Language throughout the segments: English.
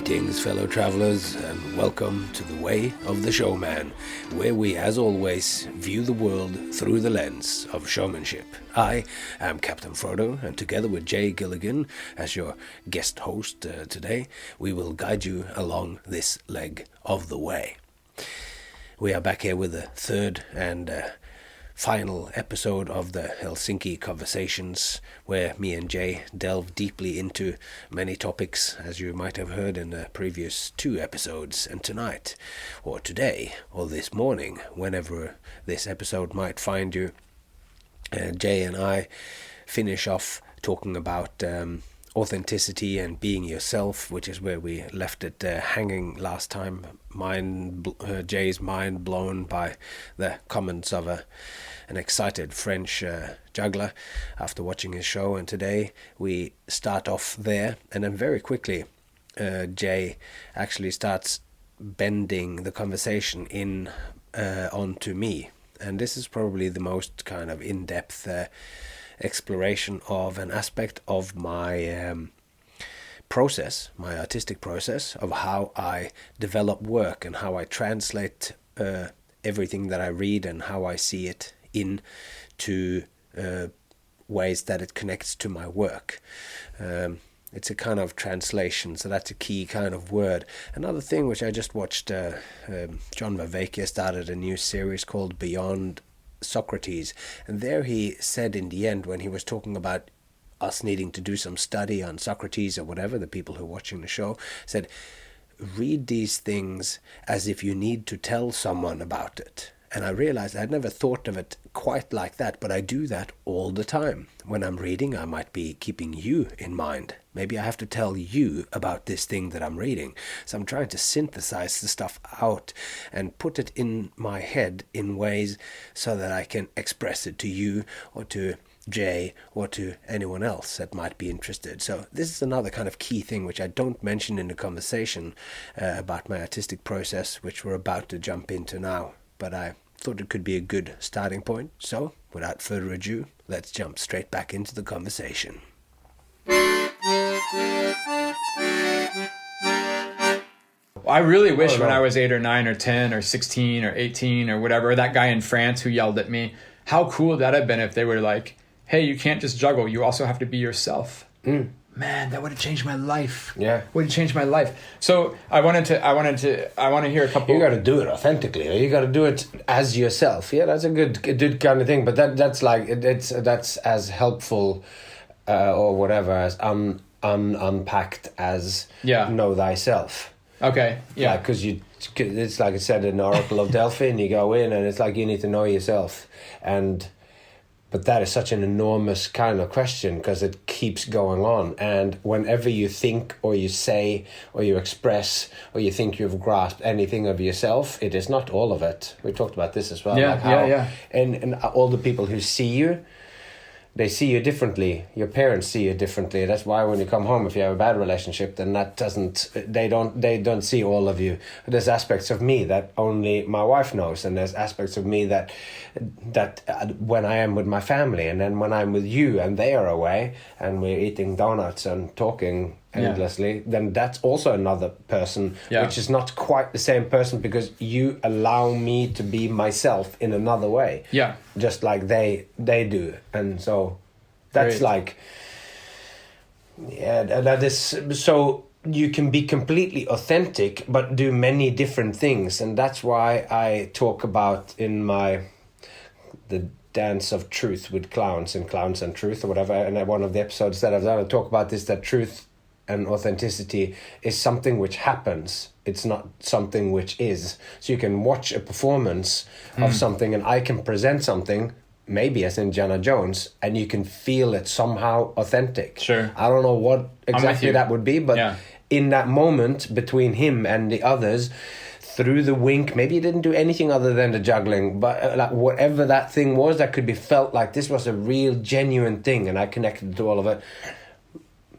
Greetings, fellow travelers, and welcome to the Way of the Showman, where we, as always, view the world through the lens of showmanship. I am Captain Frodo, and together with Jay Gilligan as your guest host today, we will guide you along this leg of the way. We are back here with the third and final episode of the Helsinki Conversations, where me and Jay delve deeply into many topics, as you might have heard in the previous two episodes. And tonight, or today, or this morning, whenever this episode might find you, Jay and I finish off talking about authenticity and being yourself, which is where we left it hanging last time. Jay's mind blown by the comments of an excited French juggler after watching his show, and today we start off there, and then very quickly Jay actually starts bending the conversation in onto me, and this is probably the most kind of in-depth exploration of an aspect of my process, my artistic process, of how I develop work and how I translate everything that I read and how I see it into ways that it connects to my work. It's a kind of translation, so that's a key kind of word. Another thing which I just watched, John Vervaeke started a new series called Beyond Socrates, and there he said in the end, when he was talking about us needing to do some study on Socrates or whatever, the people who are watching the show, said, read these things as if you need to tell someone about it. And I realized I'd never thought of it quite like that, but I do that all the time. When I'm reading, I might be keeping you in mind. Maybe I have to tell you about this thing that I'm reading. So I'm trying to synthesize the stuff out and put it in my head in ways so that I can express it to you or to Jay or to anyone else that might be interested. So this is another kind of key thing which I don't mention in the conversation about my artistic process, which we're about to jump into now. But I thought it could be a good starting point. So, without further ado, let's jump straight back into the conversation. I really wish when I was 8 or 9 or 10 or 16 or 18 or whatever, that guy in France who yelled at me, how cool would that have been if they were like, hey, you can't just juggle, you also have to be yourself. Man, that would have changed my life. Yeah. Would have changed my life. So I want to hear a couple. You got to do it authentically. You got to do it as yourself. Yeah, that's a good kind of thing. But that's like that's as helpful or whatever as unpacked as know thyself. Okay. Yeah. Because it's like I said in the Oracle of Delphi, and you go in, and it's like you need to know yourself, But that is such an enormous kind of question because it keeps going on. And whenever you think or you say or you express or you think you've grasped anything of yourself, it is not all of it. We talked about this as well. And all the people who see you, they see you differently. Your parents see you differently. That's why when you come home, if you have a bad relationship, then they don't see all of you. There's aspects of me that only my wife knows, and there's aspects of me that when I am with my family, and then when I'm with you and they are away and we're eating donuts and talking endlessly, then that's also another person, which is not quite the same person because you allow me to be myself in another way. Yeah. Just like they do. And so that's that is, so you can be completely authentic but do many different things. And that's why I talk about in the dance of truth with clowns and truth or whatever, and one of the episodes that I've done, I talk about this, that truth and authenticity is something which happens. It's not something which is. So you can watch a performance of something, and I can present something, maybe as Indiana Jones, and you can feel it somehow authentic. Sure. I don't know what exactly that would be, but in that moment between him and the others, through the wink, maybe he didn't do anything other than the juggling, but like whatever that thing was, that could be felt like this was a real, genuine thing, and I connected to all of it.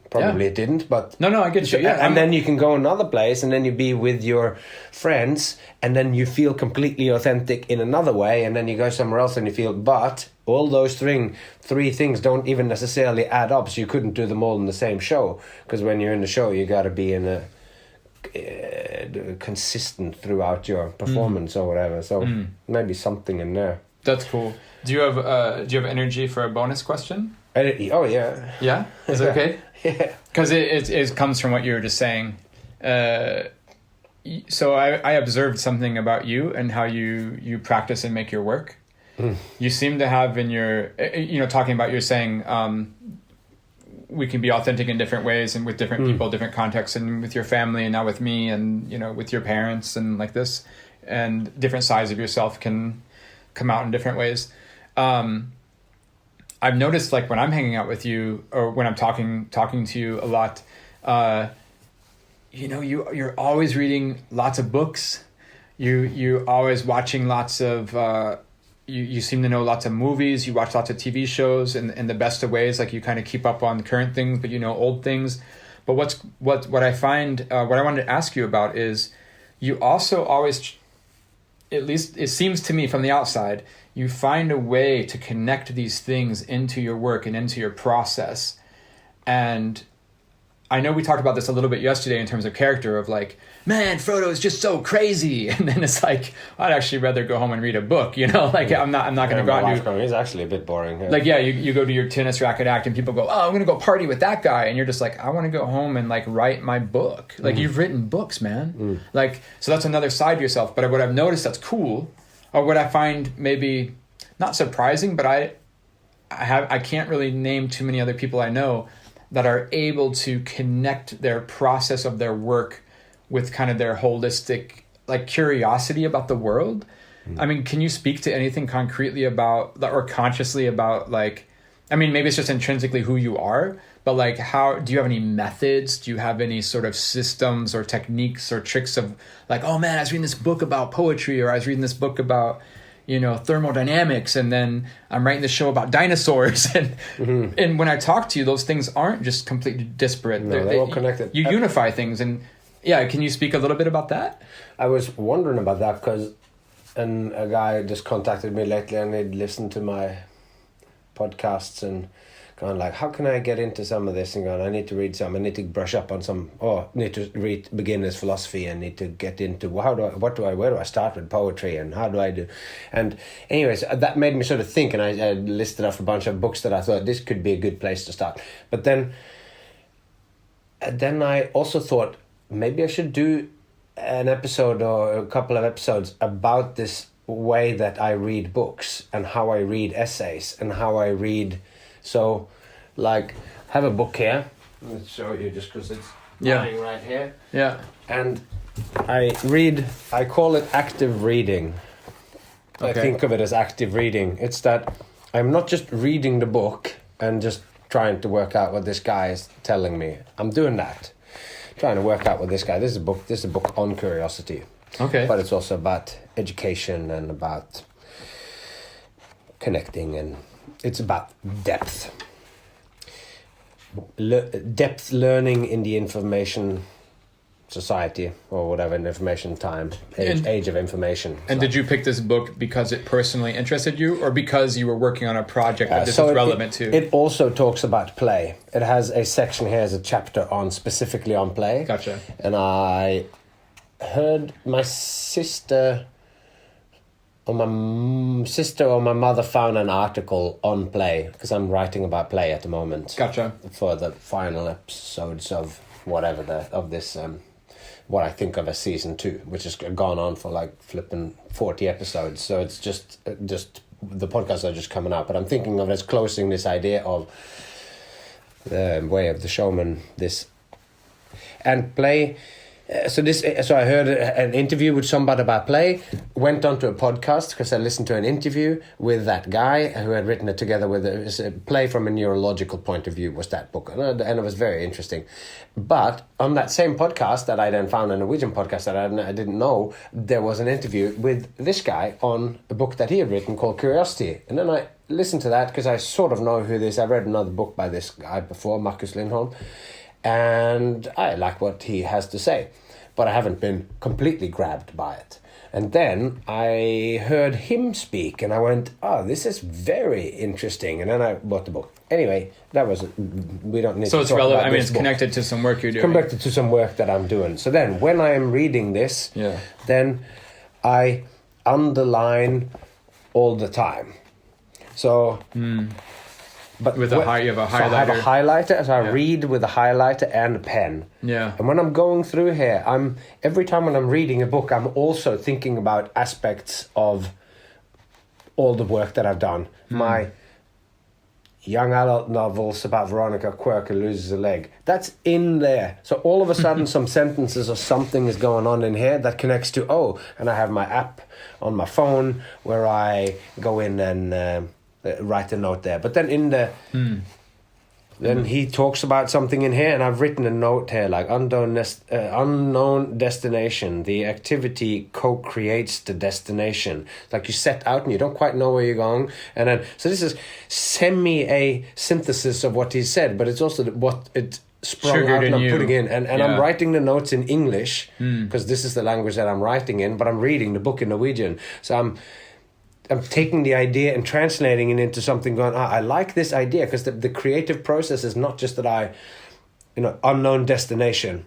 Probably it didn't, but... No, I get you. Yeah, and then you can go another place, and then you be with your friends, and then you feel completely authentic in another way, and then you go somewhere else and you feel... But all those three things don't even necessarily add up, so you couldn't do them all in the same show. Because when you're in the show, you got to be in a consistent throughout your performance or whatever. So maybe something in there. That's cool. Do you have energy for a bonus question? Oh yeah. Yeah? Is it okay? Yeah. Because it comes from what you were just saying. So I observed something about you and how you practice and make your work. You seem to have in your, talking about you're saying we can be authentic in different ways and with different people, different contexts, and with your family and now with me and, with your parents and like this, and different sides of yourself can come out in different ways. I've noticed like when I'm hanging out with you or when I'm talking to you a lot, you're always reading lots of books. You're always watching lots of, you seem to know lots of movies. You watch lots of TV shows in the best of ways. Like you kind of keep up on current things, but old things. But what I find, what I wanted to ask you about is you also always, at least it seems to me from the outside, you find a way to connect these things into your work and into your process. And I know we talked about this a little bit yesterday in terms of character of like, man, Frodo is just so crazy. And then it's like, I'd actually rather go home and read a book, like I'm not going to go out and do... It's actually a bit boring. Yeah. Like, you go to your tennis racket act and people go, oh, I'm going to go party with that guy. And you're just like, I want to go home and like write my book. Like you've written books, man. Like, so that's another side of yourself. But what I've noticed that's cool, or what I find maybe not surprising, but I can't really name too many other people I know that are able to connect their process of their work with kind of their holistic, like, curiosity about the world. I mean, can you speak to anything concretely about, or consciously about, like, I mean, maybe it's just intrinsically who you are, but like, do you have any methods? Do you have any sort of systems or techniques or tricks of like, oh man, I was reading this book about poetry, or I was reading this book about, thermodynamics, and then I'm writing this show about dinosaurs. And and when I talk to you, those things aren't just completely disparate. No, they're all connected. You unify things. And yeah, can you speak a little bit about that? I was wondering about that because a guy just contacted me lately and he'd listened to my podcasts and gone like, how can I get into some of this? And gone, I need to read some, I need to brush up on some, need to read beginner's philosophy and need to get into where do I start with poetry and how do I do? And anyways, that made me sort of think, and I listed off a bunch of books that I thought this could be a good place to start. But then I also thought maybe I should do an episode or a couple of episodes about this way that I read books and how I read essays and how I read. So, like, I have a book here. Let's show you just because it's lying right here. Yeah. And I call it active reading. Okay. I think of it as active reading. It's that I'm not just reading the book and just trying to work out what this guy is telling me. I'm doing that. Trying to work out what this guy... This is a book on curiosity. Okay. But it's also about education and about connecting, and it's about depth. Depth learning in the information society, or whatever, in information time, age of information. And did you pick this book because it personally interested you, or because you were working on a project that this is relevant to? It also talks about play. It has a section here as a chapter specifically on play. Gotcha. And I heard my sister or my mother found an article on play, because I'm writing about play at the moment. Gotcha. For the final episodes of whatever this what I think of as season 2, which has gone on for like flipping 40 episodes. So it's just the podcasts are just coming out. But I'm thinking of as closing this idea of the way of the showman, this and play. So I heard an interview with somebody about play, went on to a podcast because I listened to an interview with that guy who had written it together with a play from a neurological point of view was that book. And it was very interesting. But on that same podcast that I then found, a Norwegian podcast that I didn't know, there was an interview with this guy on a book that he had written called Curiosity. And then I listened to that because I sort of know who this, I read another book by this guy before, Marcus Lindholm, and I like what he has to say. But I haven't been completely grabbed by it. And then I heard him speak, and I went, "Oh, this is very interesting." And then I bought the book. Anyway, that was we don't need. So to it's talk relevant. about I mean, this it's book. connected to some work you're doing. Connected to some work that I'm doing. So then, when I am reading this, then I underline all the time. So. But you have a highlighter. So I have a highlighter, so I read with a highlighter and a pen. Yeah. And when I'm going through here, every time when I'm reading a book, I'm also thinking about aspects of all the work that I've done. My young adult novels about Veronica Quirk who loses a leg. That's in there. So all of a sudden some sentences or something is going on in here that connects to, and I have my app on my phone where I go in and write a note there. But then in the... Then he talks about something in here, and I've written a note here, like unknown destination. The activity co-creates the destination. Like you set out and you don't quite know where you're going. And then, so this is a synthesis of what he said, but it's also what it sprung out and I'm putting in. And I'm writing the notes in English, because this is the language that I'm writing in, but I'm reading the book in Norwegian. So I'm taking the idea and translating it into something going, I like this idea, because the creative process is not just that unknown destination.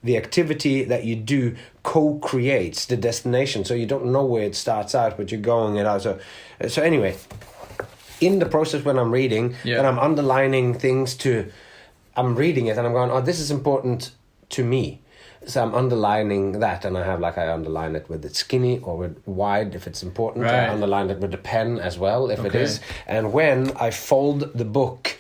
The activity that you do co-creates the destination. So you don't know where it starts out, but you're going it out. So anyway, in the process when I'm reading, and I'm underlining things I'm reading it and I'm going, this is important to me. So I'm underlining that, and I underline it with it skinny or with wide if it's important. Right. I underline it with the pen as well if it is. And when I fold the book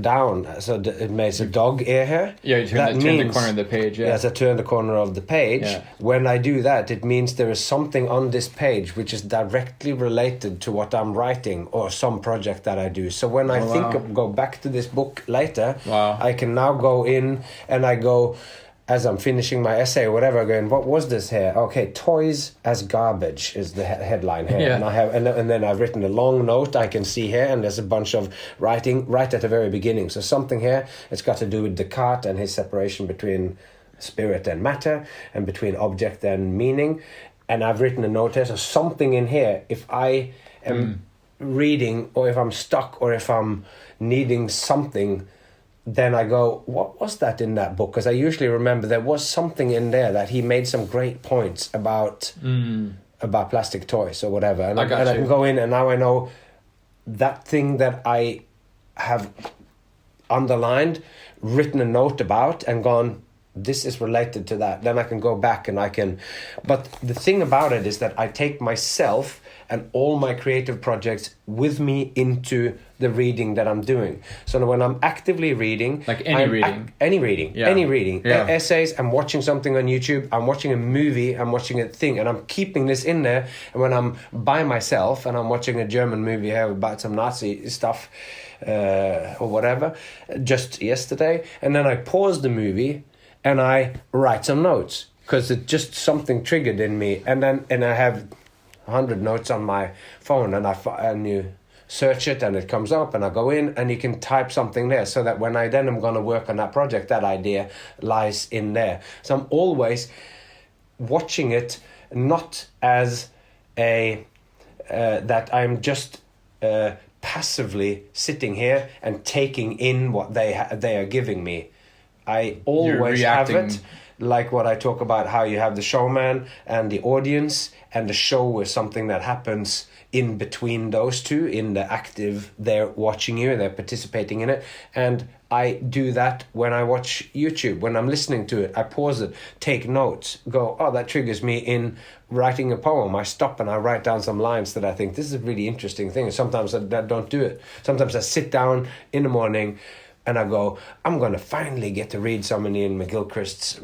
down, so it makes a dog ear here. Yeah, you turn the corner of the page. Yeah. Yes, I turn the corner of the page. Yeah. When I do that, it means there is something on this page which is directly related to what I'm writing or some project that I do. So when I go back to this book later, I can now go in and I go... As I'm finishing my essay or whatever, going, what was this here? Okay, toys as garbage is the headline here. Yeah. And I have, and then I've written a long note I can see here, and there's a bunch of writing right at the very beginning. So something here, it's got to do with Descartes and his separation between spirit and matter, and between object and meaning. And I've written a note here, so something in here, if I am reading, or if I'm stuck, or if I'm needing something, then I go, what was that in that book? Because I usually remember there was something in there that he made some great points about plastic toys or whatever. And I can go in and now I know that thing that I have underlined, written a note about and gone, this is related to that. Then I can go back and I can... But the thing about it is that I take myself and all my creative projects with me into the reading that I'm doing. So when I'm actively reading... Like any reading. Any reading. Essays, I'm watching something on YouTube, I'm watching a movie, I'm watching a thing, and I'm keeping this in there. And when I'm by myself and I'm watching a German movie here about some Nazi stuff or whatever, just yesterday, and then I pause the movie and I write some notes because it just something triggered in me. And I have 100 notes on my phone, and you search it and it comes up, and I go in and you can type something there, so that when I then am going to work on that project, that idea lies in there. So I'm always watching it not as that I'm just passively sitting here and taking in what they are giving me. I always have it, like what I talk about, how you have the showman and the audience, and the show is something that happens in between those two, in the active, they're watching you and they're participating in it. And I do that when I watch YouTube. When I'm listening to it, I pause it, take notes, go, that triggers me in writing a poem. I stop and I write down some lines that I think, this is a really interesting thing. And sometimes I don't do it. Sometimes I sit down in the morning and I go, I'm going to finally get to read some of Ian McGilchrist's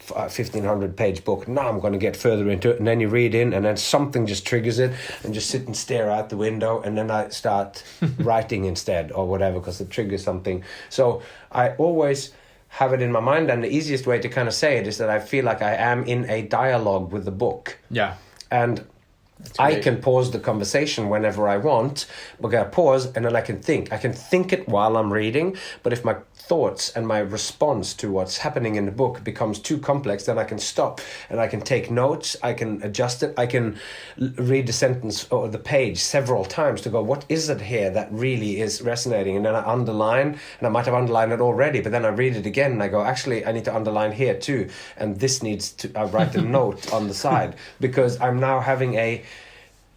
1,500-page book. Now I'm going to get further into it. And then you read in, and then something just triggers it, and just sit and stare out the window. And then I start writing instead or whatever, because it triggers something. So I always have it in my mind. And the easiest way to kind of say it is that I feel like I am in a dialogue with the book. Yeah. And I can pause the conversation whenever I want, but I pause and then I can think. I can think it while I'm reading, but if my thoughts and my response to what's happening in the book becomes too complex, then I can stop and I can take notes, I can adjust it, I can read the sentence or the page several times to go, what is it here that really is resonating? And then I underline, and I might have underlined it already, but then I read it again and I go, actually, I need to underline here too, and this needs to, I write a note on the side, because I'm now having a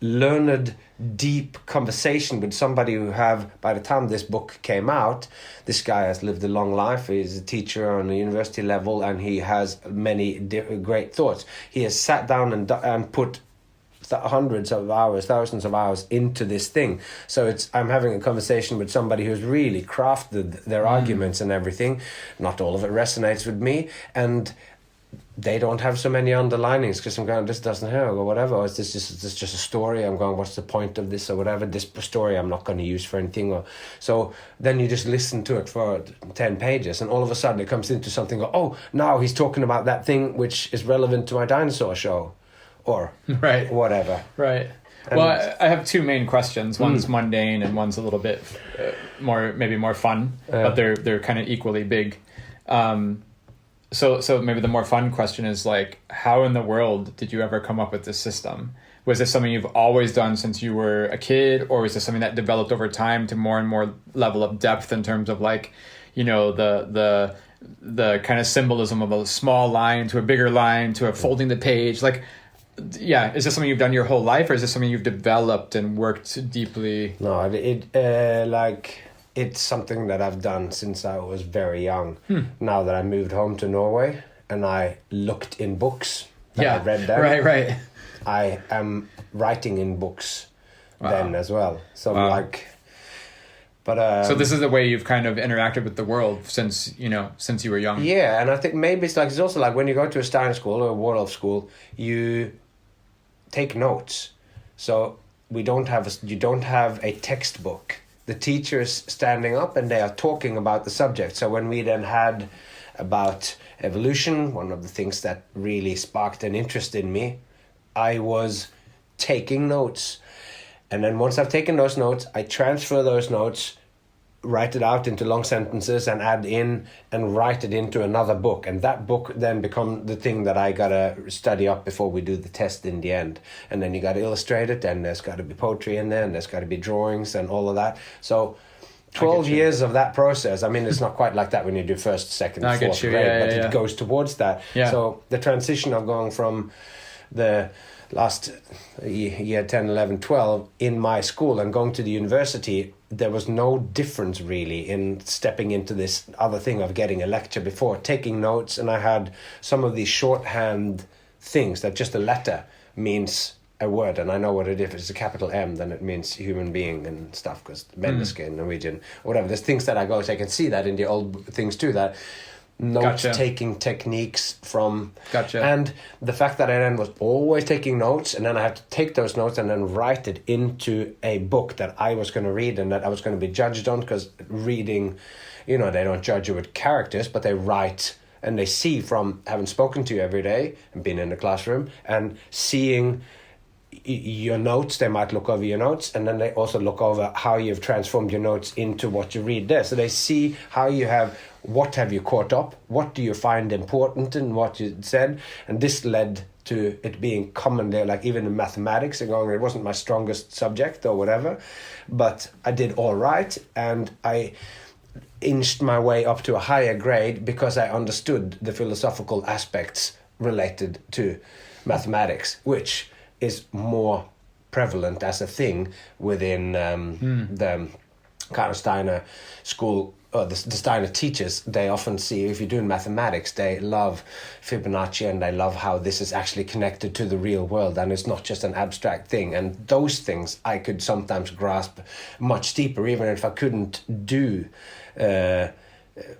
learned, deep conversation with somebody who have, by the time this book came out, this guy has lived a long life. He's a teacher on the university level, and he has many great thoughts. He has sat down and put hundreds of hours, thousands of hours into this thing. So I'm having a conversation with somebody who's really crafted their arguments and everything. Not all of it resonates with me, and they don't have so many underlinings, because I'm going, this doesn't hurt or whatever, or is this just a story? I'm going, what's the point of this or whatever? This story I'm not going to use for anything. Or so then you just listen to it for 10 pages, and all of a sudden it comes into something. Oh, now he's talking about that thing which is relevant to my dinosaur show, or right, whatever. Right. And well, I have two main questions. One's mundane, and one's a little bit maybe more fun, but they're kind of equally big. So maybe the more fun question is like, how in the world did you ever come up with this system? Was this something you've always done since you were a kid, or is this something that developed over time to more and more level of depth in terms of like, you know, the kind of symbolism of a small line to a bigger line to a folding the page? Like, yeah, is this something you've done your whole life, or is this something you've developed and worked deeply? No, it's something that I've done since I was very young. Now that I moved home to Norway and I looked in books, I read them. Right. I am writing in books then as well. So so this is the way you've kind of interacted with the world since you were young. Yeah, and I think maybe it's also like when you go to a Steiner school or a Waldorf school, you take notes. So you don't have a textbook. The teacher's standing up and they are talking about the subject. So when we then had about evolution, one of the things that really sparked an interest in me, I was taking notes. And then once I've taken those notes, I transfer those notes, write it out into long sentences and add in and write it into another book. And that book then become the thing that I gotta study up before we do the test in the end. And then you gotta illustrate it, and there's gotta be poetry in there, and there's gotta be drawings and all of that. So 12 years of that process. I mean, it's not quite like that when you do first, second, fourth grade, but it goes towards that. Yeah. So the transition of going from the last year 10, 11, 12 in my school and going to the university, there was no difference really in stepping into this other thing of getting a lecture before, taking notes. And I had some of these shorthand things that just a letter means a word, and I know what it is. If it's a capital M, then it means human being and stuff, because menneske in Norwegian or whatever. There's things that I go to, I can see that in the old things too, that note-taking techniques from... Gotcha. And the fact that I then was always taking notes, and then I had to take those notes and then write it into a book that I was going to read and that I was going to be judged on, because reading, they don't judge you with characters, but they write and they see from having spoken to you every day and been in the classroom and seeing your notes. They might look over your notes, and then they also look over how you've transformed your notes into what you read there. So they see how you have... What have you caught up? What do you find important in what you said? And this led to it being common there, like even in mathematics, and going, it wasn't my strongest subject or whatever, but I did all right, and I inched my way up to a higher grade because I understood the philosophical aspects related to mathematics, which is more prevalent as a thing within the kind of Steiner school. The Steiner teachers, they often see, if you're doing mathematics, they love Fibonacci, and they love how this is actually connected to the real world, and it's not just an abstract thing. And those things I could sometimes grasp much deeper, even if I couldn't do...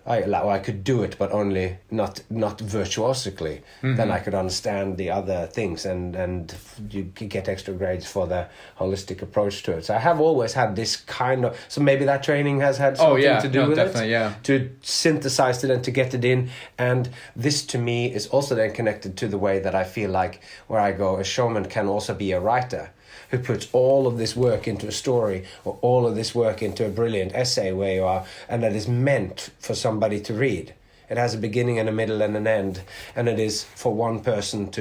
I could do it, but only not virtuosically. Then I could understand the other things, and you could get extra grades for the holistic approach to it. So I have always had this kind of... So maybe that training has had something to do with definitely, it. To synthesize it and to get it in. And this to me is also then connected to the way that I feel like where I go, a showman can also be a writer. who puts all of this work into a story or all of this work into a brilliant essay where you are, and that is meant for somebody to read. It has a beginning and a middle and an end, and it is for one person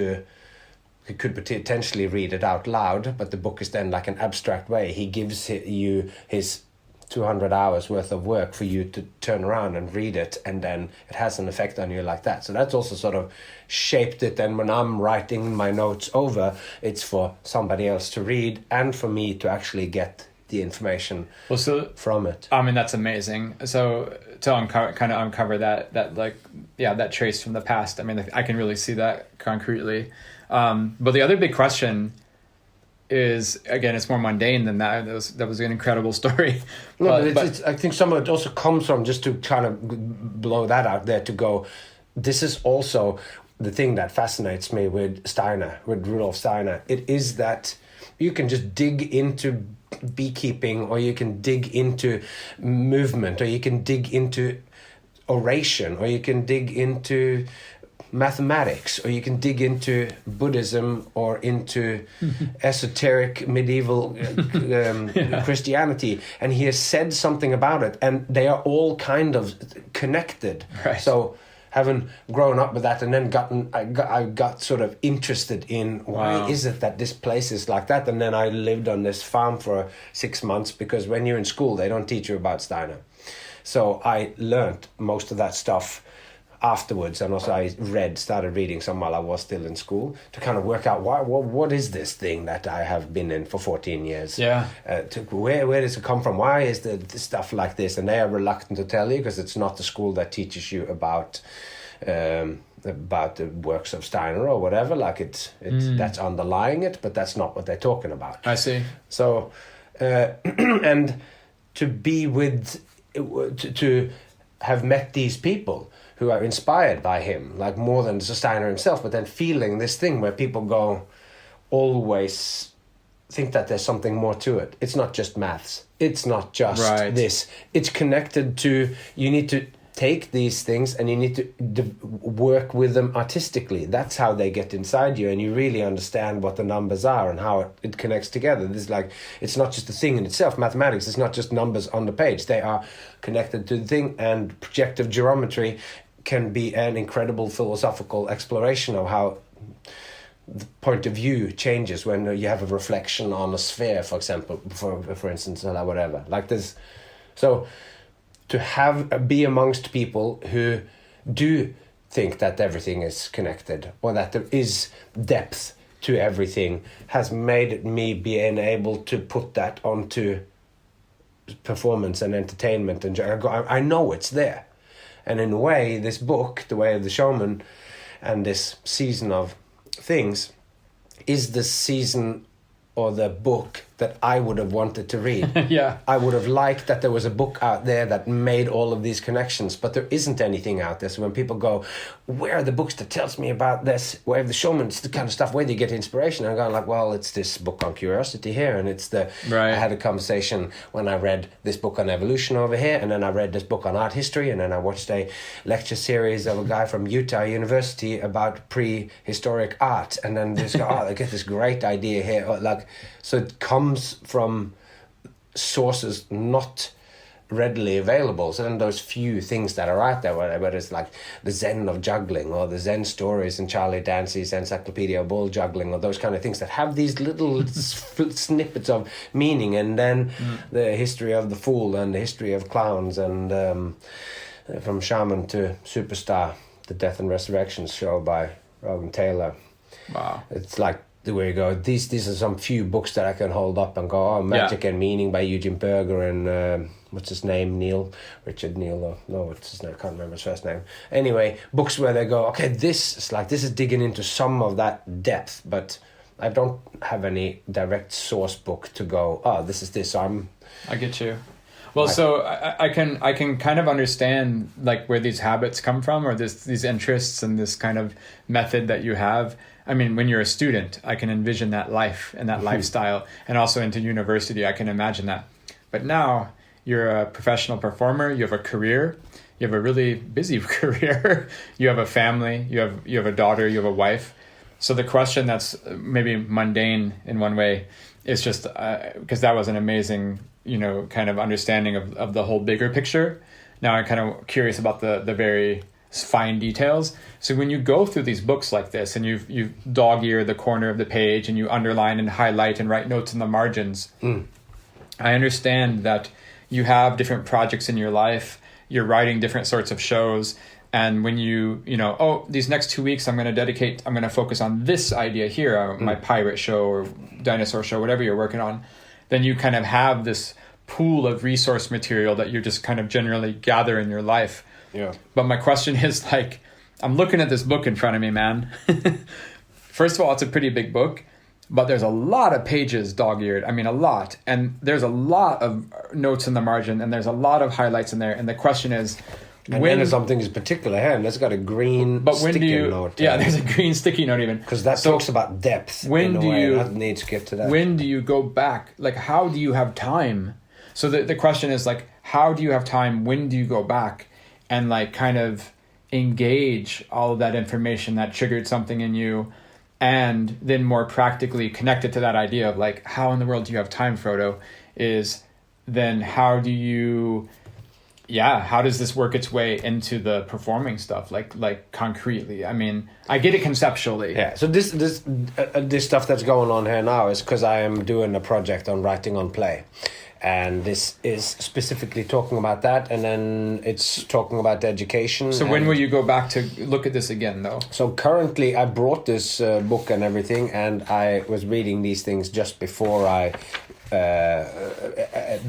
he could potentially read it out loud, but the book is then like an abstract way. He gives you his 200 hours worth of work for you to turn around and read it, and then it has an effect on you like that. So that's also sort of shaped it. And when I'm writing my notes over, it's for somebody else to read and for me to actually get the information from it. I mean, that's amazing. So to uncover that trace from the past, I mean, I can really see that concretely. But the other big question is, again, it's more mundane than that. That was an incredible story. But I think some of it also comes from, just to kind of blow that out there, to go, this is also the thing that fascinates me with Rudolf Steiner. It is that you can just dig into beekeeping, or you can dig into movement, or you can dig into oration, or you can dig into mathematics, or you can dig into Buddhism or into esoteric medieval Christianity, and he has said something about it, and they are all kind of connected. Right. So having grown up with that, and then I got sort of interested in why is it that this place is like that, and then I lived on this farm for 6 months, because when you're in school they don't teach you about Steiner. So I learned most of that stuff afterwards, and also I started reading some while I was still in school, to kind of work out what is this thing that I have been in for 14 years. Yeah. Where does it come from? Why is the stuff like this? And they are reluctant to tell you, because it's not the school that teaches you about the works of Steiner or whatever. Like it's that's underlying it, but that's not what they're talking about. I see. So and to be with to have met these people who are inspired by him, like more than Steiner himself, but then feeling this thing where people always think that there's something more to it. It's not just maths. It's not just this. It's connected to, you need to take these things and you need to work with them artistically. That's how they get inside you, and you really understand what the numbers are and how it connects together. This it's not just a thing in itself. Mathematics is not just numbers on the page. They are connected to the thing, and projective geometry can be an incredible philosophical exploration of how the point of view changes when you have a reflection on a sphere, for example, for instance, or whatever. Like this. So to be amongst people who do think that everything is connected, or that there is depth to everything, has made me being able to put that onto performance and entertainment. And I know it's there. And in a way, this book, The Way of the Showman, and this season of things, is the season or the book that I would have wanted to read. Yeah. I would have liked that there was a book out there that made all of these connections, but there isn't anything out there. So when people go, where are the books that tells me about this? Where the Showman, it's the kind of stuff, where do you get inspiration? I'm going like, well, it's this book on curiosity here, and it's I had a conversation when I read this book on evolution over here, and then I read this book on art history, and then I watched a lecture series of a guy from Utah University about prehistoric art, and then this guy, I get this great idea here, so it comes from sources not readily available. So then those few things that are out there, whether it's like the Zen of juggling, or the Zen stories in Charlie Dancy's Encyclopedia of Ball Juggling, or those kind of things that have these little snippets of meaning, and then the history of the fool and the history of clowns, and from shaman to superstar, the Death and Resurrection show by Robin Taylor. Wow. It's like, where you go, these are some few books that I can hold up and go, Magic and Meaning by Eugene Berger, and what's his name, Richard Neal, or no, what's his name, I can't remember his first name. Anyway, books where they go, okay, this is digging into some of that depth, but I don't have any direct source book to go, this is this, I get you. Well, so I can kind of understand like where these habits come from, or these interests and this kind of method that you have. I mean, when you're a student, I can envision that life and that lifestyle, and also into university, I can imagine that. But now you're a professional performer, you have a career, you have a really busy career, you have a family, you have a daughter, you have a wife. So the question that's maybe mundane in one way is just because that was an amazing, kind of understanding of the whole bigger picture. Now I'm kind of curious about the very fine details. So when you go through these books like this and you dog-ear the corner of the page and you underline and highlight and write notes in the margins, I understand that you have different projects in your life, you're writing different sorts of shows, and when these next 2 weeks I'm going to focus on this idea here, my pirate show or dinosaur show, whatever you're working on, then you kind of have this pool of resource material that you just kind of generally gather in your life. Yeah. But my question is, like, I'm looking at this book in front of me, man. First of all, it's a pretty big book, but there's a lot of pages dog-eared. I mean, a lot. And there's a lot of notes in the margin, and there's a lot of highlights in there. And the question is, and when something is particular here, and it's got a green sticky note. Yeah, there's a green sticky note even. Because that talks about depth. When do you need to get to that? When do you go back? Like, how do you have time? So the question is, like, how do you have time? When do you go back and, like, kind of engage all of that information that triggered something in you, and then more practically connect it to that idea of, like, how in the world do you have time, Frodo? Is then how does this work its way into the performing stuff, like concretely? I mean, I get it conceptually. Yeah. So this stuff that's going on here now is because I am doing a project on writing on play. And this is specifically talking about that, and then it's talking about education. So when will you go back to look at this again, though? So currently, I brought this book and everything, and I was reading these things just before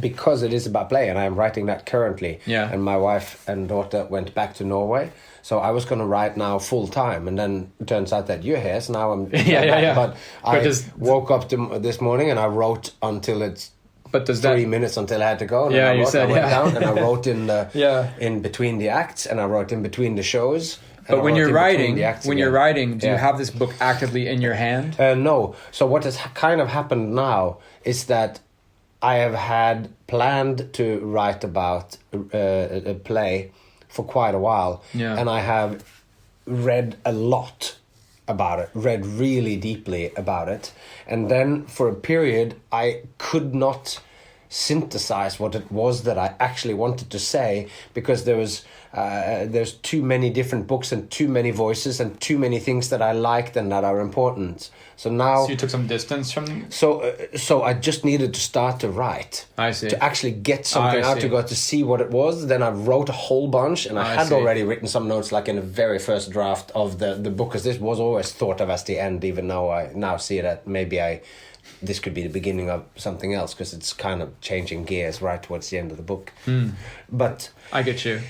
because it is about play, and I'm writing that currently. Yeah. And my wife and daughter went back to Norway. So I was going to write now full time, and then it turns out that you're here, so now I'm... But I woke up this morning, and I wrote until it's... But does 3 minutes until I had to go. And I went down and I wrote in in between the acts, and I wrote in between the shows. But when you're writing, do you have this book actively in your hand? No. So what has kind of happened now is that I have had planned to write about a play for quite a while, and I have read a lot about it, read really deeply about it, and then for a period I could not synthesize what it was that I actually wanted to say, because there's too many different books and too many voices and too many things that I liked and that are important. So you took some distance from... So I just needed to start to write. I see. To actually get something out, to go to see what it was. Then I wrote a whole bunch, and I had already written some notes, like in the very first draft of the book, because this was always thought of as the end, even though I now see that maybe this could be the beginning of something else, because it's kind of changing gears right towards the end of the book. But I get you.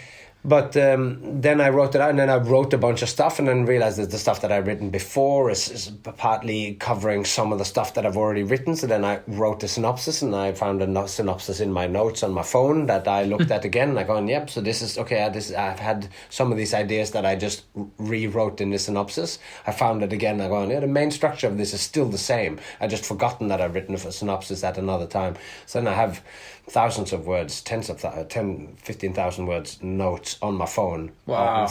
But then I wrote it out, and then I wrote a bunch of stuff, and then realized that the stuff that I'd written before is partly covering some of the stuff that I've already written. So then I wrote a synopsis, and I found a synopsis in my notes on my phone that I looked at again, and I gone, yep, so this is, okay, I've had some of these ideas that I just rewrote in the synopsis. I found it again, I gone, the main structure of this is still the same. I just forgotten that I've written a synopsis at another time. So then I have thousands of words, 15,000 words notes on my phone. Wow.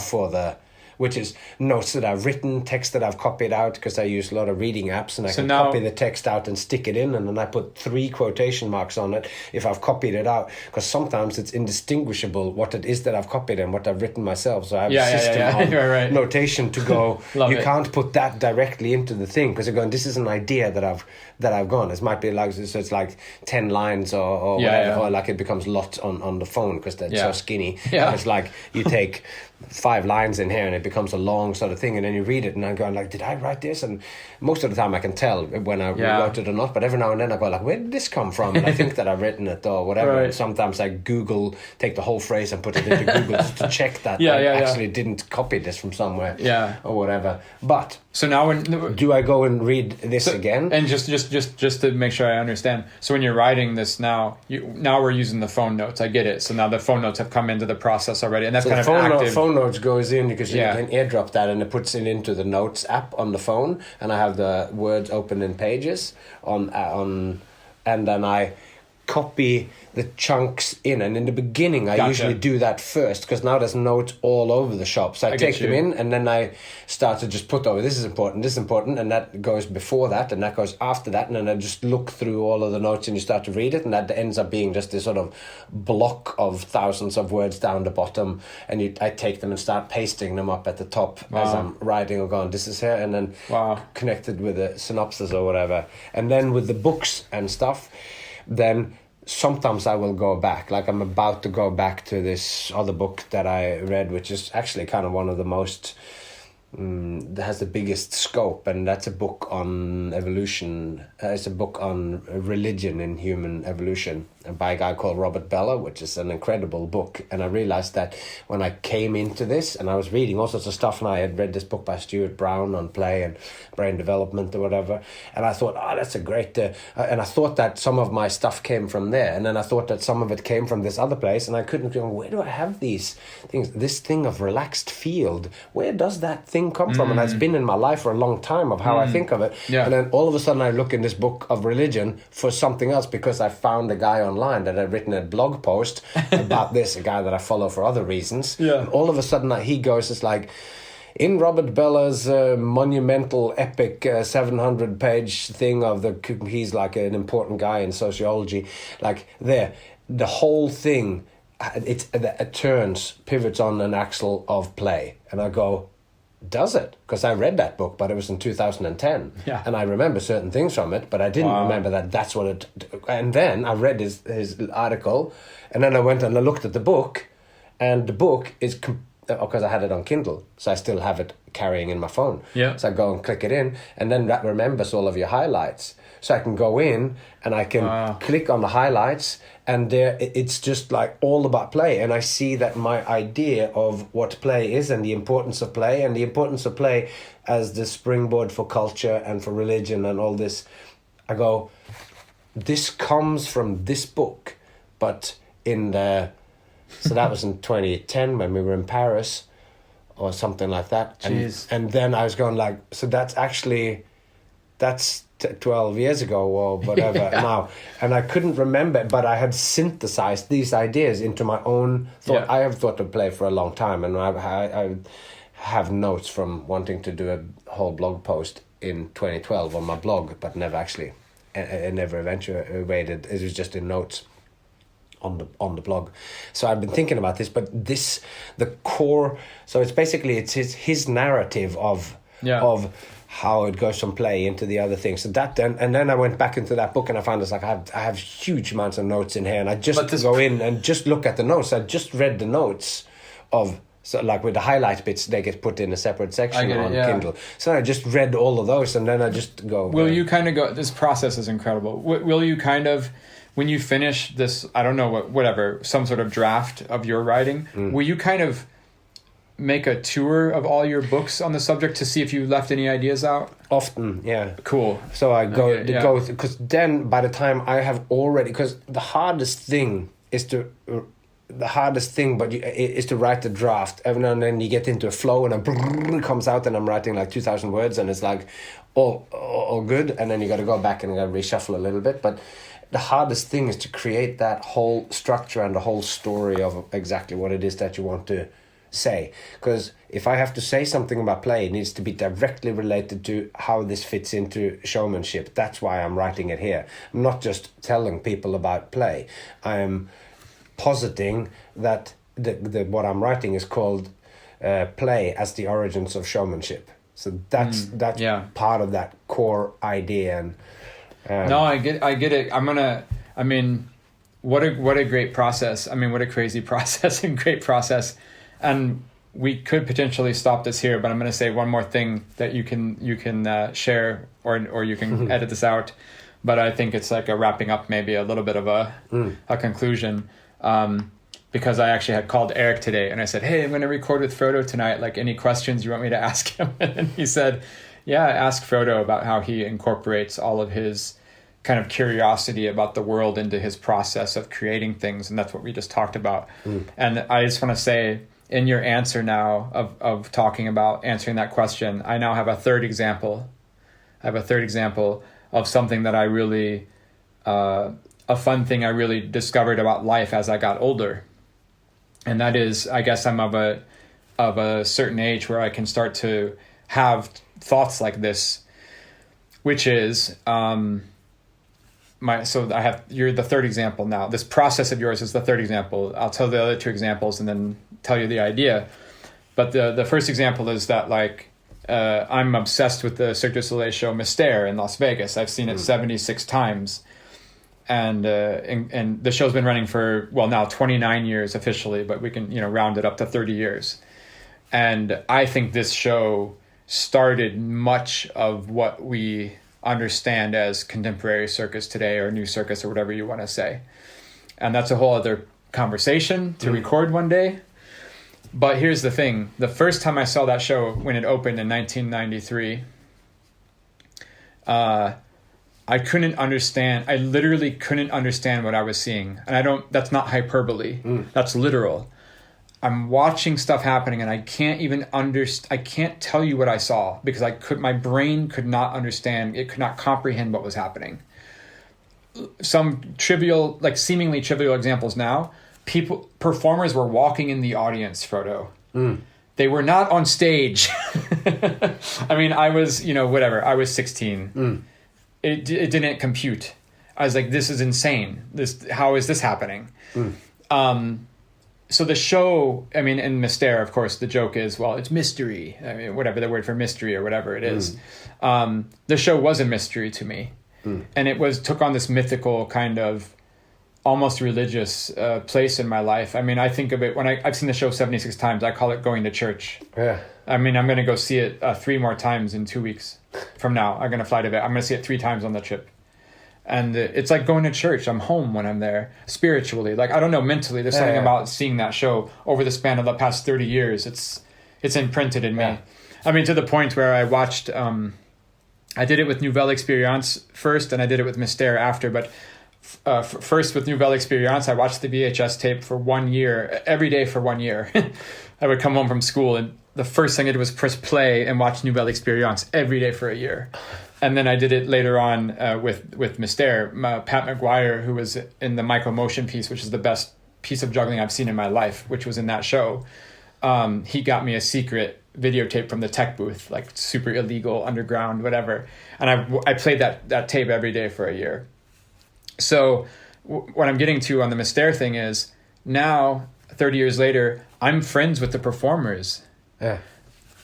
Which is notes that I've written, text that I've copied out, because I use a lot of reading apps, and I can copy the text out and stick it in, and then I put 3 quotation marks on it if I've copied it out, because sometimes it's indistinguishable what it is that I've copied and what I've written myself. So I have a system of notation to go, can't put that directly into the thing, because you're going, this is an idea that I've gone. It might be like, so it's like 10 lines or whatever, or like it becomes lots on the phone because they're so skinny. Yeah. It's like you take 5 lines in here and it becomes a long sort of thing, and then you read it and I'm going like, did I write this? And most of the time I can tell when I wrote it or not, but every now and then I go like, where did this come from? And I think that I've written it or whatever. Right. And sometimes I take the whole phrase and put it into Google just to check that actually didn't copy this from somewhere or whatever. But so now do I go and read this again? And just to make sure I understand. So when you're writing this now we're using the phone notes. I get it. So now the phone notes have come into the process already, and that's kind of active. Phone notes goes in because you can airdrop that, and it puts it into the notes app on the phone, and I have the words open in Pages and then I copy the chunks in, and in the beginning I Gotcha. usually do that first, because now there's notes all over the shop, so I take them in, and then I start to just put over this is important, and that goes before that, and that goes after that, and then I just look through all of the notes and you start to read it, and that ends up being just this sort of block of thousands of words down the bottom, and I take them and start pasting them up at the top as I'm writing or going, this is here, and then connected with a synopsis or whatever. And then with the books and stuff, then sometimes I will go back, like I'm about to go back to this other book that I read, which is actually kind of one of the most that has the biggest scope, and that's a book on evolution. It's a book on religion in human evolution by a guy called Robert Bellah, which is an incredible book. And I realized that when I came into this, and I was reading all sorts of stuff, and I had read this book by Stuart Brown on play and brain development or whatever, and I thought, that's a great and I thought that some of my stuff came from there, and then I thought that some of it came from this other place, and I couldn't go, where do I have these things, this thing of relaxed field, where does that thing come from? And it's been in my life for a long time of how I think of it. And then all of a sudden I look in this book of religion for something else, because I found a guy online that had written a blog post about this, a guy that I follow for other reasons. And all of a sudden he goes, it's like, in Robert Bellah's monumental, epic 700-page thing of he's like an important guy in sociology, like the whole thing, it pivots on an axle of play. And I go, does it? Because I read that book, but it was in 2010, and I remember certain things from it, but I didn't remember that that's what it. And then I read his article, and then I went and I looked at the book, and the book is because I had it on Kindle, so I still have it carrying in my phone. So I go and click it in, and then that remembers all of your highlights. So I can go in and I can click on the highlights, and there it's just like all about play. And I see that my idea of what play is, and the importance of play, as the springboard for culture and for religion and all this, I go, this comes from this book, but so that was in 2010 when we were in Paris or something like that. And then I was going like, so that's 12 years ago or whatever now, and I couldn't remember, but I had synthesized these ideas into my own thought. I have thought of play for a long time, and I have notes from wanting to do a whole blog post in 2012 on my blog, but never actually, it never eventuated. It was just in notes on the blog. So I've been thinking about this, but the core, so it's basically his narrative of how it goes from play into the other things. So that and then I went back into that book, and I found it's like I have huge amounts of notes in here, and I just go in and just look at the notes. I just read the notes of, so like with the highlight bits, they get put in a separate section on Kindle. So I just read all of those, and then I just go. Will you kind of go? This process is incredible. Will you kind of, when you finish this, I don't know whatever, some sort of draft of your writing, will you kind of make a tour of all your books on the subject to see if you left any ideas out? Often, yeah. Cool. So I go because then by the time I have already, because the hardest thing is to write the draft. Every now and then you get into a flow, and it comes out, and I'm writing like 2,000 words, and it's like all good, and then you got to go back and you got to reshuffle a little bit. But the hardest thing is to create that whole structure and the whole story of exactly what it is that you want to say, because if I have to say something about play, it needs to be directly related to how this fits into showmanship. That's why I'm writing it here. I'm not just telling people about play. I am positing that what I'm writing is called play as the origins of showmanship. So that's part of that core idea. And no, I get it. What a great process. What a crazy process and great process. And we could potentially stop this here, but I'm going to say one more thing that you can share, or you can edit this out. But I think it's like a wrapping up, maybe a little bit of a conclusion. Because I actually had called Eric today, and I said, hey, I'm going to record with Frodo tonight. Like, any questions you want me to ask him? And he said, yeah, ask Frodo about how he incorporates all of his kind of curiosity about the world into his process of creating things. And that's what we just talked about. And I just want to say, in your answer now of talking about answering that question, I now have a third example. I have a third example of something that I really a fun thing I really discovered about life as I got older. And that is, I guess I'm of a certain age where I can start to have thoughts like this, which is, you're the third example now. This process of yours is the third example. I'll tell the other two examples and then tell you the idea. But the first example is that I'm obsessed with the Cirque du Soleil show Mystère in Las Vegas. I've seen it 76 times. And the show's been running for, now 29 years officially, but we can, round it up to 30 years. And I think this show started much of what we understand as contemporary circus today, or new circus, or whatever you want to say. And that's a whole other conversation to record one day. But here's the thing. The first time I saw that show, when it opened in 1993, I couldn't understand. I literally couldn't understand what I was seeing. And that's not hyperbole. That's literal. I'm watching stuff happening and I can't even I can't tell you what I saw because my brain could not understand. It could not comprehend what was happening. Some trivial, seemingly trivial examples now. Performers were walking in the audience, Frodo. They were not on stage. I mean, I was, whatever. I was 16. It didn't compute. I was like, this is insane. How is this happening? So the show, in Mystère, of course, the joke is, it's mystery. Whatever the word for mystery or whatever it is. The show was a mystery to me. And it took on this mythical kind of almost religious place in my life. I think of it, when I've seen the show 76 times, I call it going to church. Yeah. I'm going to go see it 3 more times in 2 weeks from now. I'm going to fly to I'm going to see it 3 times on the trip. And it's like going to church. I'm home when I'm there, spiritually. I don't know, mentally. There's something about seeing that show over the span of the past 30 years. It's imprinted in me. To the point where I watched, I did it with Nouvelle Experience first, and I did it with Mystère after. But first with Nouvelle Experience, I watched the VHS tape for 1 year, every day for 1 year. I would come home from school, and the first thing I did was press play and watch Nouvelle Experience every day for a year. And then I did it later on with Mystère. Pat McGuire, who was in the Micro Motion piece, which is the best piece of juggling I've seen in my life, which was in that show. He got me a secret videotape from the tech booth, super illegal, underground, whatever. And I played that tape every day for a year. So what I'm getting to on the Mystère thing is, now, 30 years later, I'm friends with the performers. Yeah.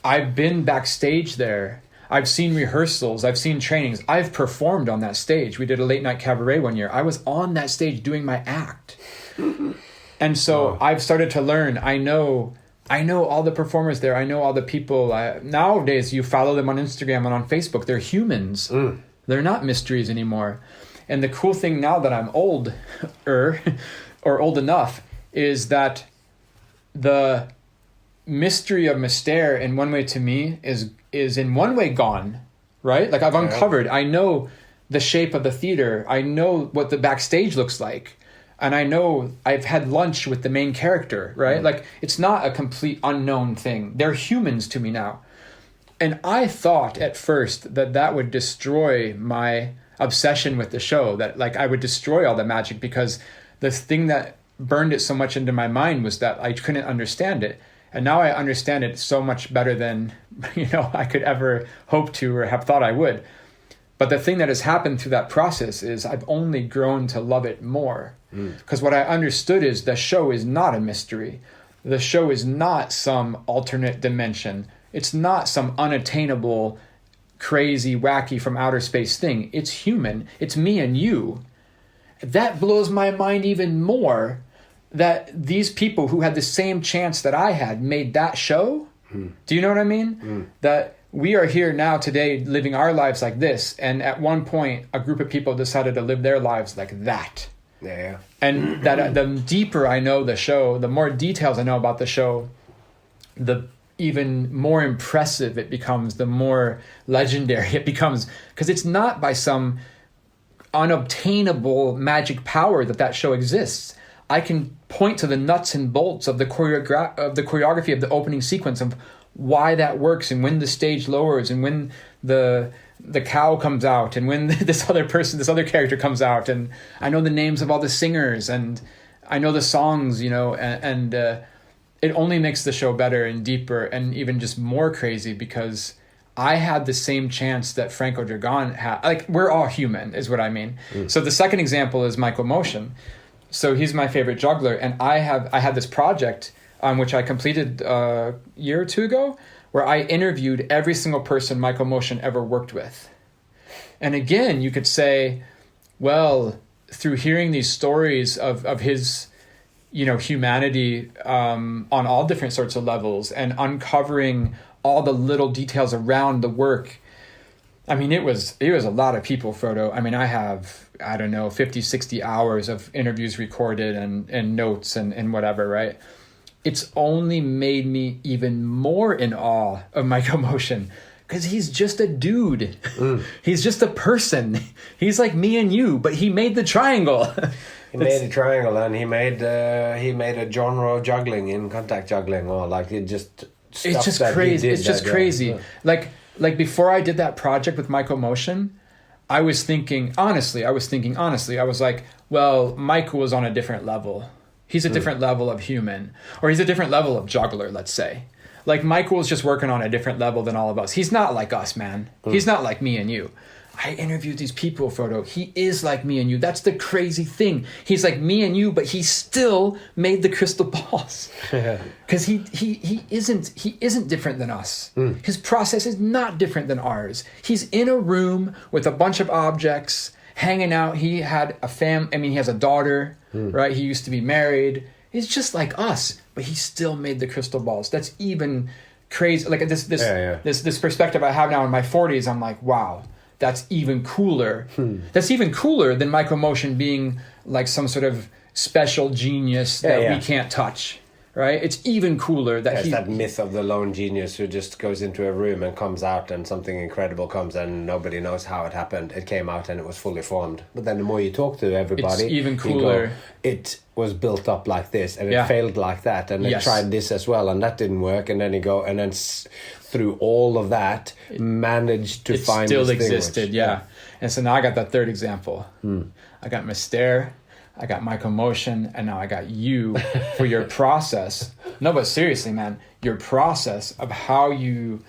I've been backstage there. I've seen rehearsals. I've seen trainings. I've performed on that stage. We did a late night cabaret one year. I was on that stage doing my act. And so I've started to learn. I know all the performers there. I know all the people. Nowadays, you follow them on Instagram and on Facebook. They're humans. They're not mysteries anymore. And the cool thing now that I'm older or old enough is that the mystery of Mystère, in one way, to me, is in one way gone, right? I've uncovered, I know the shape of the theater. I know what the backstage looks like. And I know I've had lunch with the main character, right? It's not a complete unknown thing. They're humans to me now. And I thought at first that would destroy my obsession with the show, that I would destroy all the magic, because the thing that burned it so much into my mind was that I couldn't understand it. And now I understand it so much better than, I could ever hope to or have thought I would. But the thing that has happened through that process is I've only grown to love it more. Because what I understood is the show is not a mystery. The show is not some alternate dimension. It's not some unattainable, crazy, wacky from outer space thing. It's human. It's me and you. That blows my mind even more, that these people who had the same chance that I had made that show. Do you know what I mean? That we are here now today living our lives like this, and at one point a group of people decided to live their lives like that. Yeah. And that the deeper I know the show, the more details I know about the show, the even more impressive it becomes, the more legendary it becomes, because it's not by some unobtainable magic power that show exists. I can point to the nuts and bolts of the choreography of the opening sequence, of why that works, and when the stage lowers, and when the the cow comes out, and when this other character comes out, and I know the names of all the singers, and I know the songs, and it only makes the show better and deeper and even just more crazy because I had the same chance that Franco Dragón had. Like, we're all human, is what I mean. So the second example is Michael Motion. So he's my favorite juggler, and I had this project which I completed a year or two ago, where I interviewed every single person Michael Motion ever worked with. And again, you could say, well, through hearing these stories of his, humanity on all different sorts of levels and uncovering all the little details around the work. I mean, it was a lot of people, Frodo. I mean, I have, 50, 60 hours of interviews recorded and notes and whatever, right? It's only made me even more in awe of Michael Motion because he's just a dude. He's just a person. He's like me and you, but he made the triangle. He made a triangle, and he made a genre of juggling in contact juggling, or like it just. It's just crazy. It's just crazy. Yeah. Like before I did that project with Michael Motion, I was thinking honestly. I was like, well, Michael was on a different level. He's a different level of human, or he's a different level of juggler, let's say. Like, Michael was just working on a different level than all of us. He's not like us, man. He's not like me and you. I interviewed these people, Frodo. He is like me and you. That's the crazy thing. He's like me and you, but he still made the crystal balls. Because he isn't different than us. His process is not different than ours. He's in a room with a bunch of objects, hanging out. He had he has a daughter, right? He used to be married. He's just like us, but he still made the crystal balls. That's even crazy. Like this perspective I have now in my 40s, I'm like, wow, that's even cooler. That's even cooler than Michael Motion being like some sort of special genius that we can't touch. Right? It's even cooler that there's that myth of the lone genius who just goes into a room and comes out and something incredible comes and nobody knows how it happened. It came out and it was fully formed. But then the more you talk to everybody, it's even cooler. Go, it was built up like this and it failed like that and they tried this as well and that didn't work, and then you go and then through all of that managed to find still this existed. thing And so now I got that third example. I got Mystere, I got Michael Motion, and now I got you for your process. No, but seriously, man, your process of how you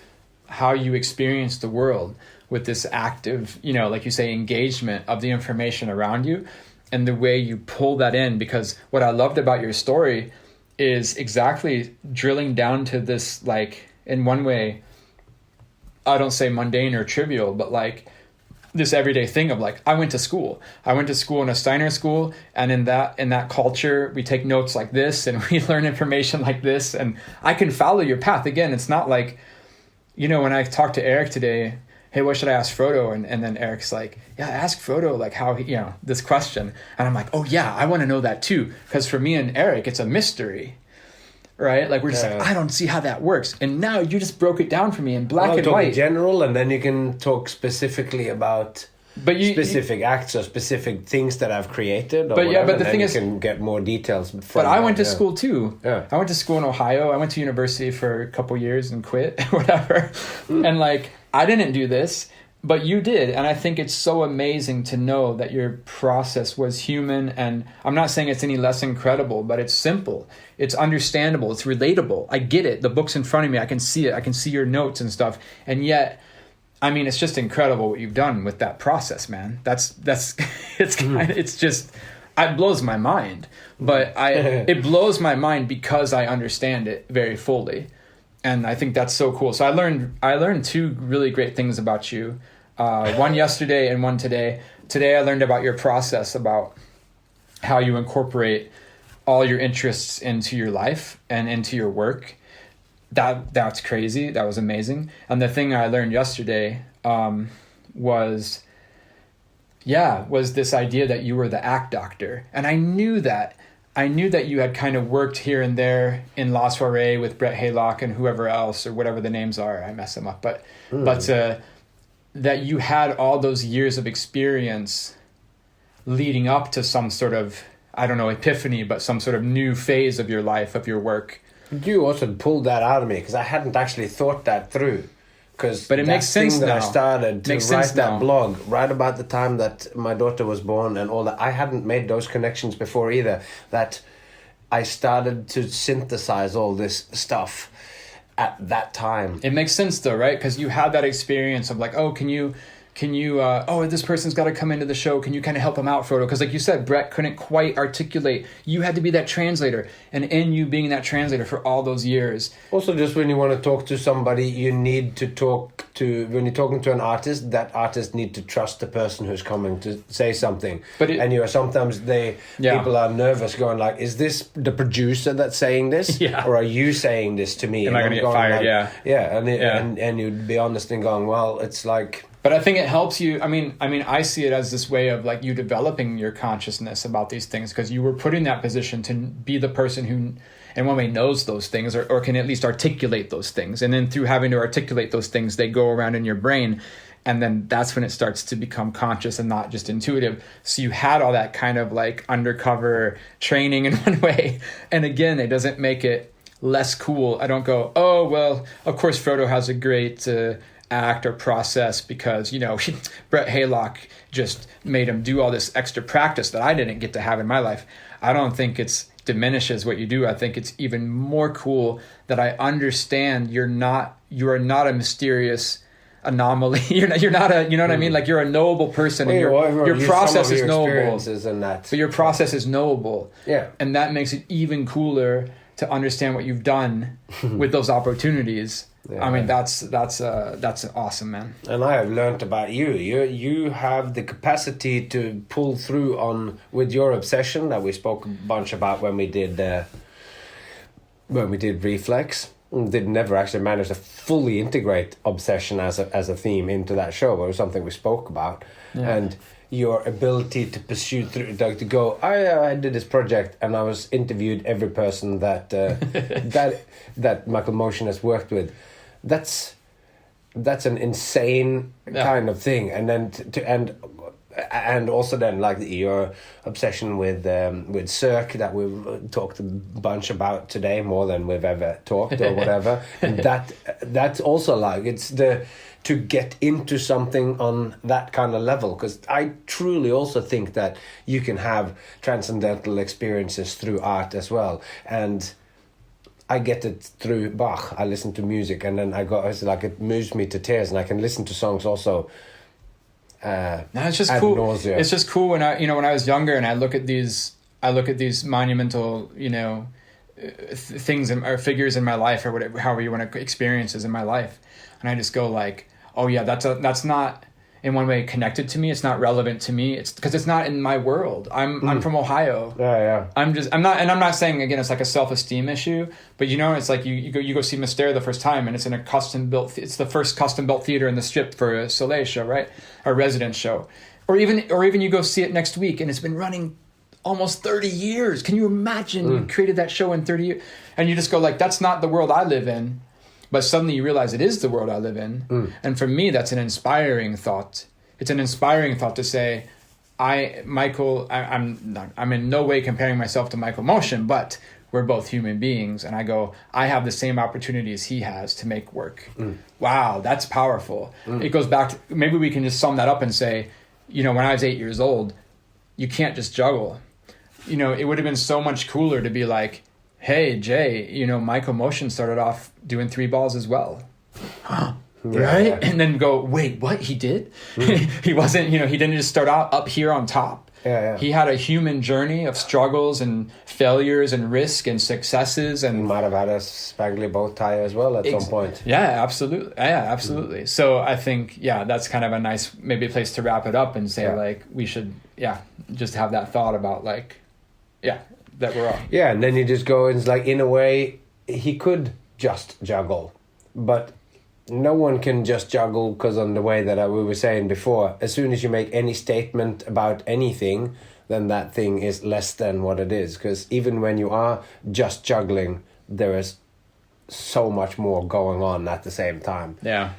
experience the world with this active, like you say, engagement of the information around you, and the way you pull that in. Because what I loved about your story is exactly drilling down to this, like, in one way, I don't say mundane or trivial, but like this everyday thing of like, I went to school in a Steiner school, and in that culture, we take notes like this and we learn information like this, and I can follow your path. Again, it's not like, when I talked to Eric today, hey, what should I ask Frodo? And then Eric's like, yeah, ask Frodo like how he, this question. And I'm like, oh yeah, I want to know that too. Because for me and Eric, it's a mystery. Right? Like, we're just like, I don't see how that works. And now you just broke it down for me in black and white. In general, and then you can talk specifically about specific acts or specific things that I've created. Or whatever, but the thing is, you can get more details. But I went to school too. Yeah. I went to school in Ohio. I went to university for a couple years and quit, whatever. And like, I didn't do this, but you did. And I think it's so amazing to know that your process was human. And I'm not saying it's any less incredible, but it's simple. It's understandable. It's relatable. I get it. The book's in front of me. I can see it. I can see your notes and stuff. And yet, I mean, it's just incredible what you've done with that process, man. It's just, it blows my mind. But it blows my mind because I understand it very fully. And I think that's so cool. So I learned two really great things about you. One yesterday and one today. Today I learned about your process, about how you incorporate all your interests into your life and into your work. That's crazy. That was amazing. And the thing I learned yesterday was this idea that you were the act doctor. And I knew that you had kind of worked here and there in La Soiree with Brett Haylock and whoever else, or whatever the names are. I mess them up. But that you had all those years of experience leading up to some sort of, I don't know, epiphany, but some sort of new phase of your life, of your work. You also pulled that out of me, because I hadn't actually thought that through. because but it makes sense that now. I started to Makes write sense that now. blog right about the time that my daughter was born and all that. I hadn't made those connections before either. That I started to synthesize all this stuff at that time. It makes sense though, right? Because you had that experience of like, oh, can you, oh, this person's got to come into the show. Can you kind of help him out, Frodo? Because like you said, Brett couldn't quite articulate. You had to be that translator. And in you being that translator for all those years. Also, just when you want to talk to somebody, you need to talk to, when you're talking to an artist, that artist need to trust the person who's coming to say something. And sometimes people are nervous going like, is this the producer that's saying this? Yeah. Or are you saying this to me? Am I going to get fired? Like, yeah. And you'd be honest and going, well, it's like... But I think it helps you. I mean, I see it as this way of like you developing your consciousness about these things because you were put in that position to be the person who, in one way, knows those things or can at least articulate those things. And then through having to articulate those things, they go around in your brain. And then that's when it starts to become conscious and not just intuitive. So you had all that kind of like undercover training in one way. And again, it doesn't make it less cool. I don't go, oh, well, of course, Frodo has a great... act or process because Brett Haylock just made him do all this extra practice that I didn't get to have in my life. I don't think it's diminishes what you do. I think it's even more cool that I understand you are not a mysterious anomaly. You're not a, you know what I mean? Like you're a knowable person and your process is knowable. But your process is knowable. Yeah. And that makes it even cooler to understand what you've done with those opportunities. Yeah. I mean, that's awesome, man. And I have learned about you. You have the capacity to pull through on with your obsession that we spoke a bunch about when we did Reflex. Did never actually manage to fully integrate obsession as a theme into that show, but it was something we spoke about. Yeah. And your ability to pursue through, like to go, I did this project and I was interviewed every person that that Michael Motion has worked with. That's an insane kind of thing. And then and also then like your obsession with Cirque that we've talked a bunch about today, more than we've ever talked or whatever. And that's also like it's to get into something on that kind of level, because I truly also think that you can have transcendental experiences through art as well. And I get it through Bach. I listen to music and then it's like it moves me to tears, and I can listen to songs also. It's just cool. Nausea. It's just cool when I was younger and I look at these monumental things or figures in my life or whatever, however you want to experiences in my life, and I just go like, oh yeah, that's not in one way connected to me. It's not relevant to me. It's because it's not in my world. I'm from Ohio. Yeah. I'm not saying again it's like a self-esteem issue, but it's like you go see Mystere the first time and it's in it's the first custom built theater in the Strip for a Soleil show, right? A residence show. Or even you go see it next week and it's been running almost 30 years. Can you imagine you created that show in 30 years? And you just go like, that's not the world I live in. But suddenly you realize it is the world I live in. And for me, that's an inspiring thought. It's an inspiring thought to say, I'm in no way comparing myself to Michael Motion, but we're both human beings. And I go, I have the same opportunities he has to make work. Wow, that's powerful. It goes back to, maybe we can just sum that up and say, when I was 8 years old, you can't just juggle. It would have been so much cooler to be like, hey, Jay, Michael Motion started off doing 3 balls as well. Right? Yeah. And then go, wait, what? He did? He wasn't, he didn't just start out up here on top. Yeah. He had a human journey of struggles and failures and risk and successes. And he might have had a spangly bow tie as well at some point. Yeah, absolutely. Yeah, absolutely. So I think, that's kind of a nice maybe place to wrap it up and say like, we should, just have that thought about like, that we're all. Yeah, and then you just go, and it's like, in a way, he could just juggle. But no one can just juggle because on the way that we were saying before, as soon as you make any statement about anything, then that thing is less than what it is. Because even when you are just juggling, there is so much more going on at the same time. Yeah.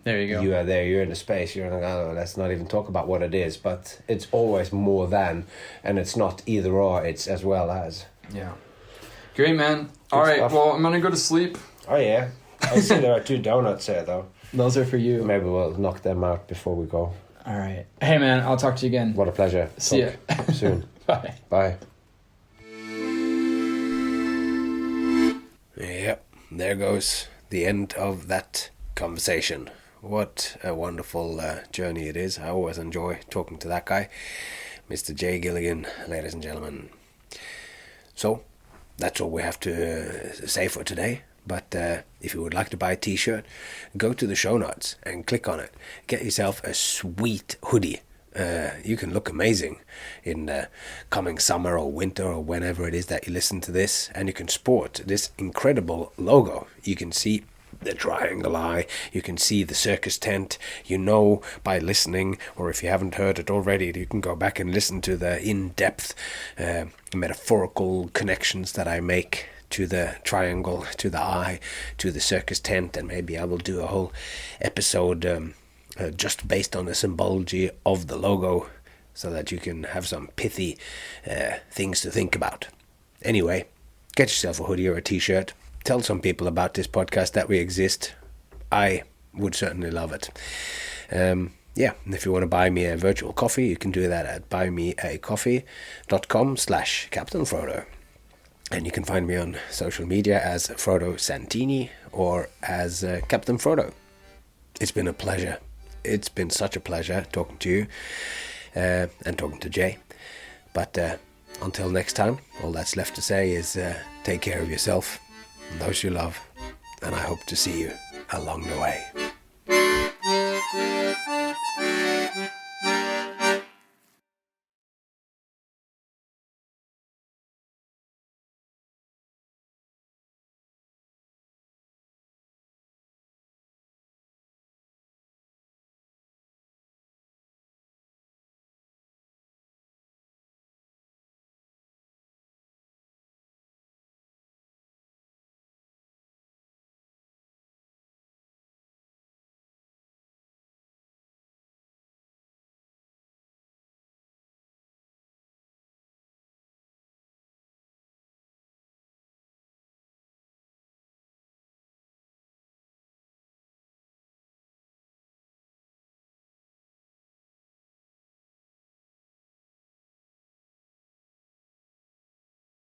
There you go. You are there, you're in the space, you're like, oh, let's not even talk about what it is, but it's always more than, and it's not either or, it's as well as. Yeah. Great, man. All right, well, I'm going to go to sleep. Oh, yeah. I see there are 2 donuts there, though. Those are for you. Maybe we'll knock them out before we go. All right. Hey, man, I'll talk to you again. What a pleasure. See ya. Soon. Bye. Bye. Yep, there goes the end of that conversation. What a wonderful journey it is. I always enjoy talking to that guy, Mr. Jay Gilligan, ladies and gentlemen. So, that's all we have to say for today. But if you would like to buy a t-shirt, go to the show notes and click on it. Get yourself a sweet hoodie. You can look amazing in coming summer or winter or whenever it is that you listen to this, and you can sport this incredible logo. You can see the triangle eye, you can see the circus tent, you know by listening, or if you haven't heard it already, you can go back and listen to the in-depth metaphorical connections that I make to the triangle, to the eye, to the circus tent, and maybe I will do a whole episode just based on the symbology of the logo, so that you can have some pithy things to think about. Anyway, get yourself a hoodie or a t-shirt. Tell some people about this podcast, that we exist. I would certainly love it. And if you want to buy me a virtual coffee, you can do that at buymeacoffee.com/Captain Frodo. And you can find me on social media as Frodo Santini or as Captain Frodo. It's been a pleasure. It's been such a pleasure talking to you and talking to Jay. But until next time, all that's left to say is take care of yourself and those you love. And I hope to see you along the way.